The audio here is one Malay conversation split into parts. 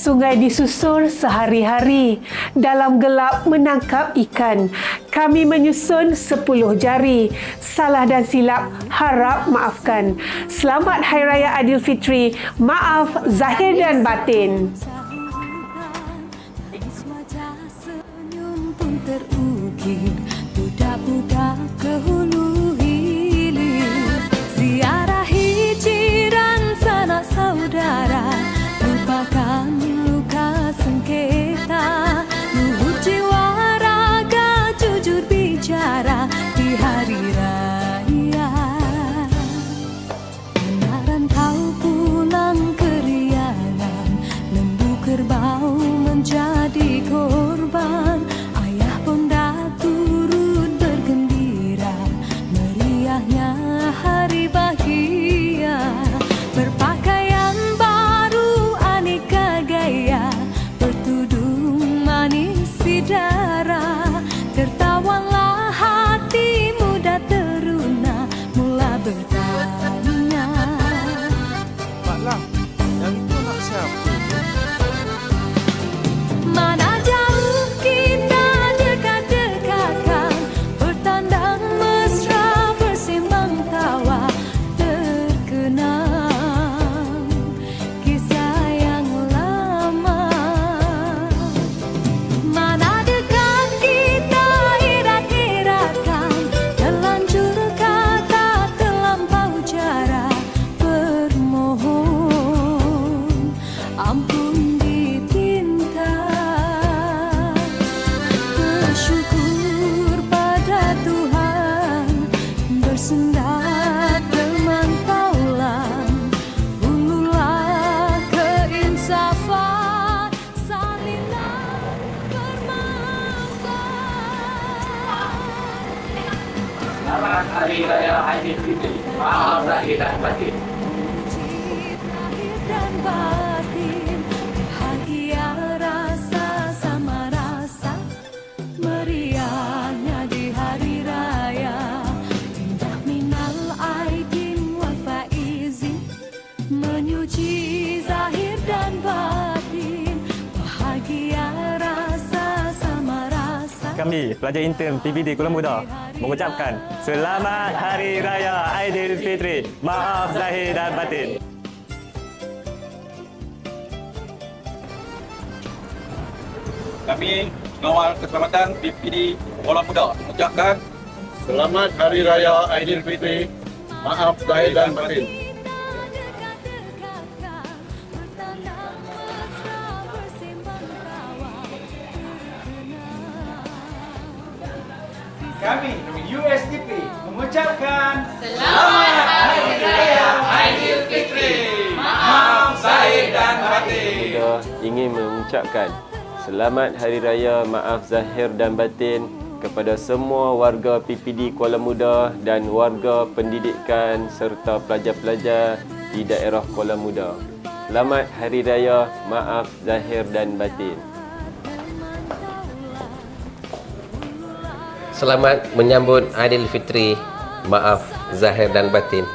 Sungai disusur sehari-hari, dalam gelap menangkap ikan. Kami menyusun 10 jari. Salah dan silap harap maafkan. Selamat Hari Raya Aidilfitri. Maaf zahir dan batin. Terukir budak-budak ke hulu hilir, ziarahi jiran sanak saudara, lupakan luka sengketa, luhur jiwa raga jujur bicara di hari raya. Benaran kau pulang keriangan, lembu kerbau menjadi korban. Hari bahagia, berpakaian baru aneka gaya, bertudung manis sidara, tertawalah hati muda teruna mula bertanya. Pak Lam, yang itu nak siapa? Mana jauh kita dekat-dekatkan, bertandang mesra bersembang tawa, terkenang kisah yang lama. Mana dekat kita irat-iratkan, terlanjur kata terlampau cara, bermohon ampun ditinta. Bersyukur pada Tuhan, bersendar teman taulan, ululah keinsafan, salinlah bermaafan. Selamat Hari Raya Aidilfitri. Maaf lahir dan batin. Lahir dan batin, bahagia rasa sama rasa, meriahnya di hari raya. Indah minal aidin wal faizin, menyuci zahir dan batin, bahagia rasa sama rasa. Kami, pelajar intern PBD Kuala Muda, mengucapkan Selamat Hari Raya Aidilfitri. Maaf zahir dan batin. Kami, Pengawal Keselamatan PPD Kuala Muda, mengucapkan Selamat Hari Raya Aidilfitri. Maaf zahir dan batin. Kami, USDP, mengucapkan Selamat Hari Raya Aidilfitri. Maaf zahir dan batin. Muda ingin mengucapkan Selamat Hari Raya Maaf Zahir dan Batin kepada semua warga PPD Kuala Muda dan warga pendidikan serta pelajar-pelajar di daerah Kuala Muda. Selamat Hari Raya Maaf Zahir dan Batin. Selamat menyambut Aidilfitri. Maaf zahir dan batin.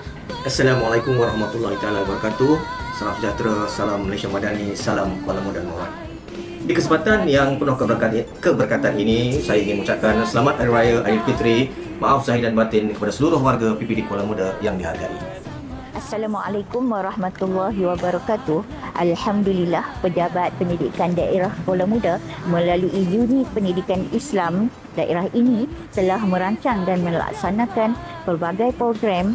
Assalamualaikum warahmatullahi taala wabarakatuh. Salam sejahtera, salam Malaysia Madani, salam Kuala Muda dan Muhammad. Di kesempatan yang penuh keberkatan ini, saya ingin mengucapkan selamat Hari Raya Aidilfitri, maaf zahir dan batin kepada seluruh warga PPD Kuala Muda yang dihargai. Assalamualaikum warahmatullahi wabarakatuh. Alhamdulillah, Pejabat Pendidikan Daerah Kuala Muda melalui Unit Pendidikan Islam daerah ini telah merancang dan melaksanakan pelbagai program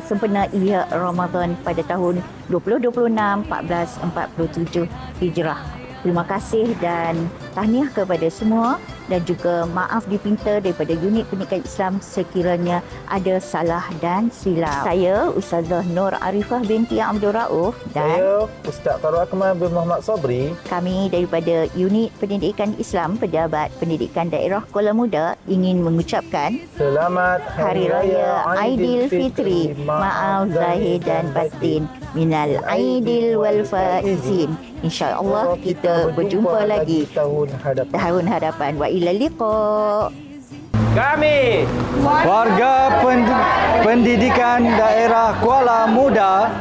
sempena Ihya Ramadan pada tahun 2026 1447 Hijrah. Terima kasih dan tahniah kepada semua dan juga maaf dipinta daripada Unit Pendidikan Islam sekiranya ada salah dan silap. Saya Ustazah Nur Arifah binti Abdul Rauf dan saya Ustaz Faruq Akmal bin Muhammad Sabri. Kami daripada Unit Pendidikan Islam Pejabat Pendidikan Daerah Kuala Muda ingin mengucapkan Selamat Hari Raya Aidilfitri. Maaf zahir dan batin. Minal aidil wal faizin. InsyaAllah kita berjumpa lagi tahun hadapan. Wa ilal liqa. Kami Warga Pendidikan Daerah Kuala Muda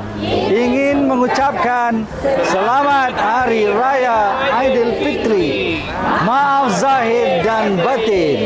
ingin mengucapkan Selamat Hari Raya Aidilfitri. Maaf zahir dan batin.